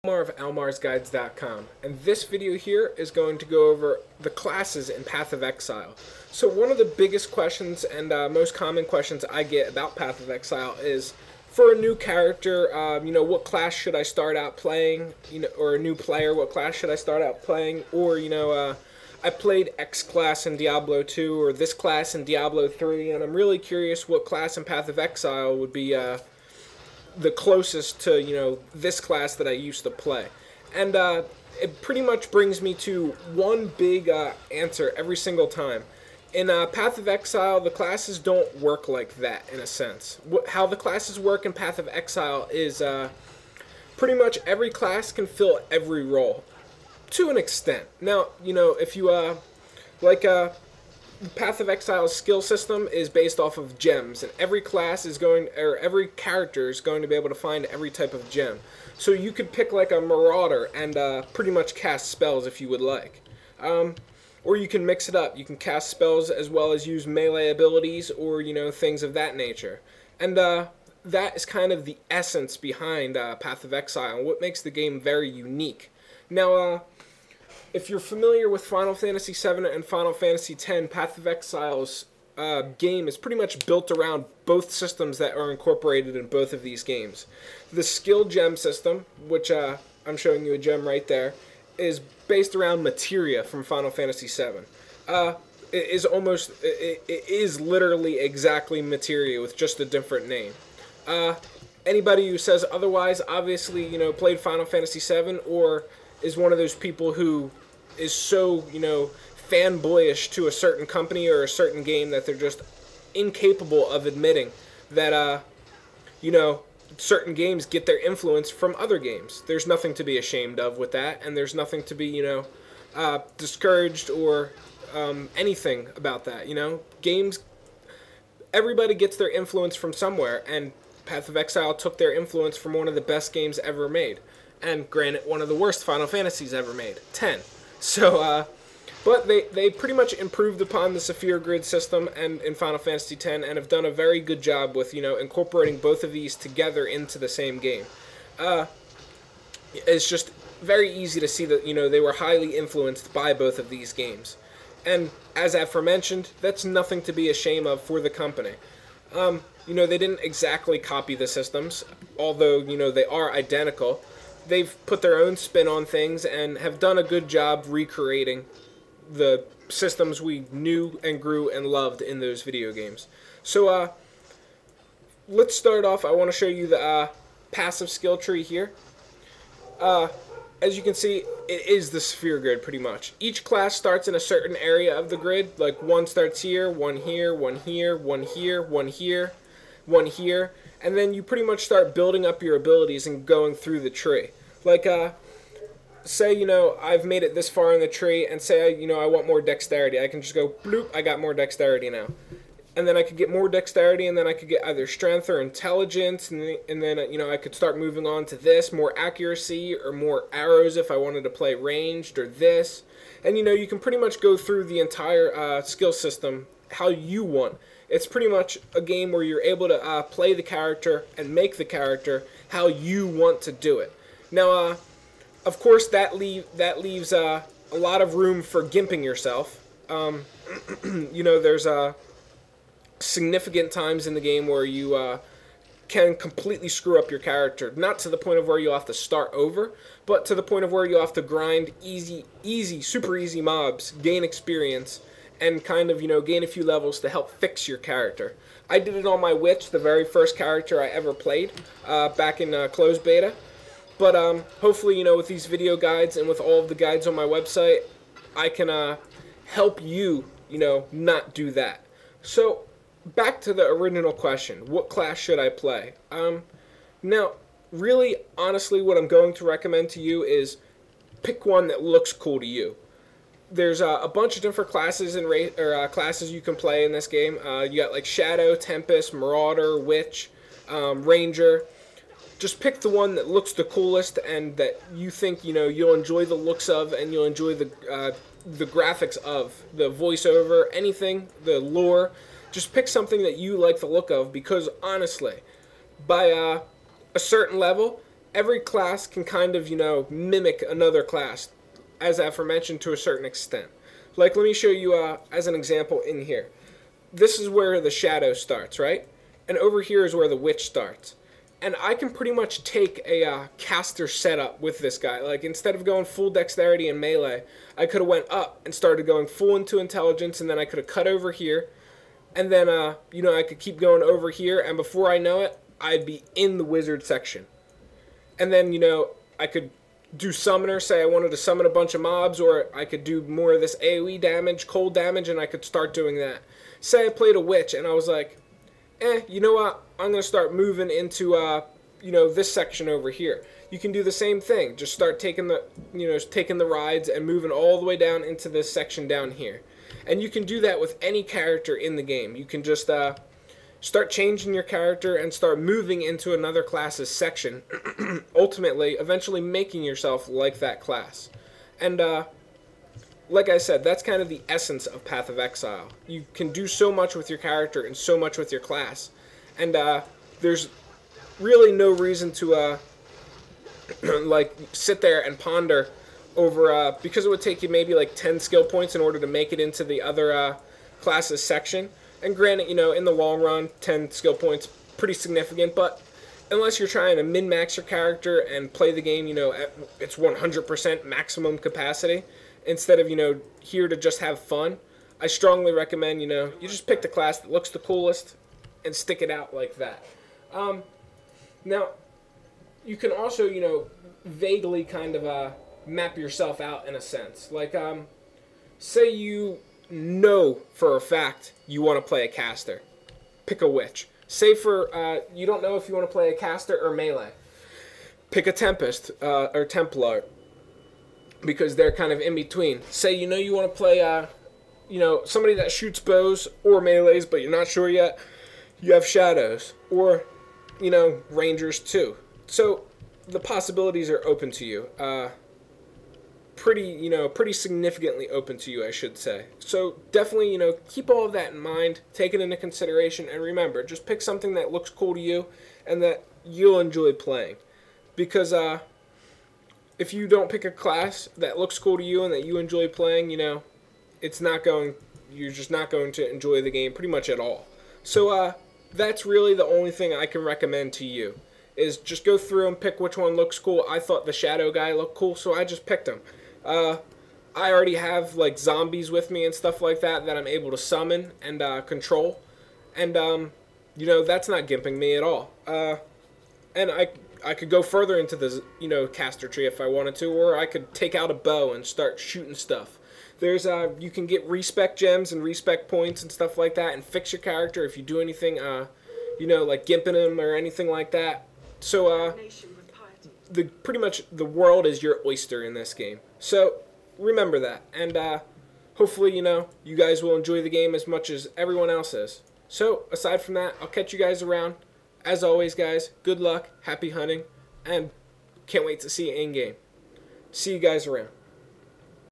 Almar of almarsguides.com, and this video here is going to go over the classes in Path of Exile. So one of the biggest questions and most common questions I get about Path of Exile is, for a new character, what class should I start out playing, or a new player, what class should I start out playing, or, I played X class in Diablo 2 or this class in Diablo 3, and I'm really curious what class in Path of Exile would be the closest to, this class that I used to play. And it pretty much brings me to one big answer every single time. In Path of Exile, the classes don't work like that, in a sense. How the classes work in Path of Exile is pretty much every class can fill every role, to an extent. Now, if you, Path of Exile's skill system is based off of gems, and every class is every character is going to be able to find every type of gem. So you could pick like a Marauder and pretty much cast spells if you would like. Or you can mix it up. You can cast spells as well as use melee abilities or, things of that nature. And that is kind of the essence behind Path of Exile and what makes the game very unique. Now, if you're familiar with Final Fantasy VII and Final Fantasy X, Path of Exile's game is pretty much built around both systems that are incorporated in both of these games. The skill gem system, which I'm showing you a gem right there, is based around materia from Final Fantasy VII. It is literally exactly materia with just a different name. Anybody who says otherwise, obviously, played Final Fantasy VII or is one of those people who is so, fanboyish to a certain company or a certain game that they're just incapable of admitting that, certain games get their influence from other games. There's nothing to be ashamed of with that, and there's nothing to be, discouraged or anything about that, Games, everybody gets their influence from somewhere, and Path of Exile took their influence from one of the best games ever made. And granted, one of the worst Final Fantasies ever made, 10. So, but they pretty much improved upon the Saphir Grid system and in Final Fantasy X and have done a very good job with, incorporating both of these together into the same game. It's just very easy to see that, they were highly influenced by both of these games. And as aforementioned, that's nothing to be ashamed of for the company. They didn't exactly copy the systems, although, they are identical. They've put their own spin on things and have done a good job recreating the systems we knew and grew and loved in those video games. So, let's start off. I want to show you the passive skill tree here. As you can see, it is the Sphere Grid pretty much. Each class starts in a certain area of the grid, like one starts here, one here, one here, one here, one here, one here, and then you pretty much start building up your abilities and going through the tree. Like, say, I've made it this far in the tree, and say, I want more dexterity. I can just go, bloop, I got more dexterity now. And then I could get more dexterity, and then I could get either strength or intelligence, and then, I could start moving on to this, more accuracy, or more arrows if I wanted to play ranged, or this. And, you can pretty much go through the entire skill system how you want. It's pretty much a game where you're able to play the character and make the character how you want to do it. Now, of course, that leaves a lot of room for gimping yourself. There's significant times in the game where you can completely screw up your character. Not to the point of where you have to start over, but to the point of where you have to grind super easy mobs, gain experience, and kind of, gain a few levels to help fix your character. I did it on my Witch, the very first character I ever played, back in closed beta. But hopefully, with these video guides and with all of the guides on my website, I can help you, not do that. So, back to the original question. What class should I play? Now, really, honestly, what I'm going to recommend to you is pick one that looks cool to you. There's a bunch of different classes and classes you can play in this game. You got like Shadow, Tempest, Marauder, Witch, Ranger. Just pick the one that looks the coolest and that you think, you'll enjoy the looks of and you'll enjoy the graphics of, the voiceover, anything, the lore. Just pick something that you like the look of because, honestly, by a certain level, every class can kind of, mimic another class, as aforementioned, to a certain extent. Like, let me show you as an example in here. This is where the shadow starts, right? And over here is where the witch starts. And I can pretty much take a caster setup with this guy. Like, instead of going full dexterity and melee, I could have went up and started going full into intelligence, and then I could have cut over here. And then, I could keep going over here, and before I know it, I'd be in the wizard section. And then, I could do summoner, say I wanted to summon a bunch of mobs, or I could do more of this AoE damage, cold damage, and I could start doing that. Say I played a witch, and I was like, you know what, I'm going to start moving into, this section over here. You can do the same thing. Just start taking the rides and moving all the way down into this section down here. And you can do that with any character in the game. You can just start changing your character and start moving into another class's section, ultimately, eventually making yourself like that class. And like I said, that's kind of the essence of Path of Exile. You can do so much with your character and so much with your class. And there's really no reason to like sit there and ponder over, because it would take you maybe like 10 skill points in order to make it into the other classes section. And granted, in the long run, 10 skill points, pretty significant, but unless you're trying to min-max your character and play the game, at its 100% maximum capacity, instead of, here to just have fun, I strongly recommend, you just pick the class that looks the coolest and stick it out like that. Now, you can also, vaguely kind of map yourself out in a sense. Like, say you know for a fact you want to play a caster. Pick a witch. Say for, you don't know if you want to play a caster or melee. Pick a Tempest or Templar, because they're kind of in between. Say you want to play, somebody that shoots bows or melees, but you're not sure yet. You have Shadows, or, Rangers too. So the possibilities are open to you. Pretty significantly open to you, I should say. So definitely, keep all of that in mind, take it into consideration, and remember, just pick something that looks cool to you and that you'll enjoy playing. Because if you don't pick a class that looks cool to you and that you enjoy playing, you're just not going to enjoy the game pretty much at all. So that's really the only thing I can recommend to you, is just go through and pick which one looks cool. I thought the Shadow guy looked cool, so I just picked him. I already have like zombies with me and stuff like that I'm able to summon and control, and that's not gimping me at all. And I could go further into the caster tree if I wanted to, or I could take out a bow and start shooting stuff. There's you can get respec gems and respec points and stuff like that, and fix your character if you do anything like gimping him or anything like that. So pretty much the world is your oyster in this game. So remember that, and hopefully you guys will enjoy the game as much as everyone else is. So aside from that, I'll catch you guys around. As always, guys, good luck, happy hunting, and can't wait to see you in game. See you guys around.